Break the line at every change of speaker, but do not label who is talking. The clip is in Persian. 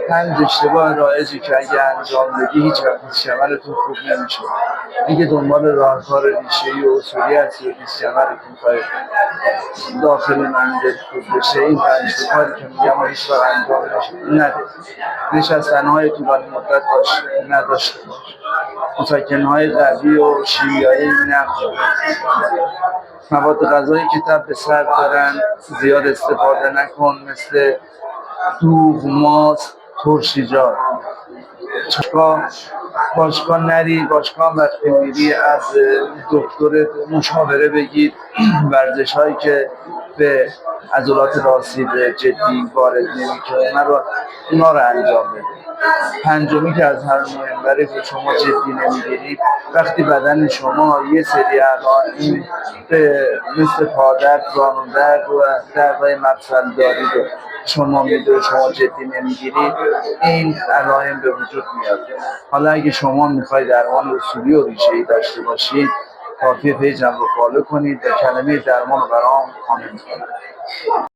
پنج اشتباه رایجی که اگه انجام بدی هیچ وقت ریز کمرتون خوب نمیشه. اینکه دنبال راهکار ریشه‌ای و اصولی هستی و ریز کمرتون می‌خوای داخل منزل خوب بشه، این پنج تا کاری که میگم و هیچ وقت انجام نده. نشستن‌های طولانی مدت نداشته باش. مسکن‌های قوی و شیمیایی نخور. مواد غذایی که تب به سر دارن زیاد استفاده نکن، مثل دوغ، ماست، ترشیجات. باشگاه نری. باشگاه وقتی میری از دکتر مشاوره بگیر. ورزش هایی که به عضلات راسید جدی وارد نمیکنه اونا رو انجام بده. پنجمی که از همه مهمتره که شما جدی نمیگیرید وقتی بدن شما یه سری علائم مثل پادرد، زانودرد و دردهای مفصل دارید و شما میدونید شما جدی نمیگیرید، این علائم به وجود میاد. حالا اگه شما میخواید درمان اصولی و ریشه‌ای داشته باشید، کافیه پیجم رو فالو کنید و کلمه درمان رو برام کامنت کنید.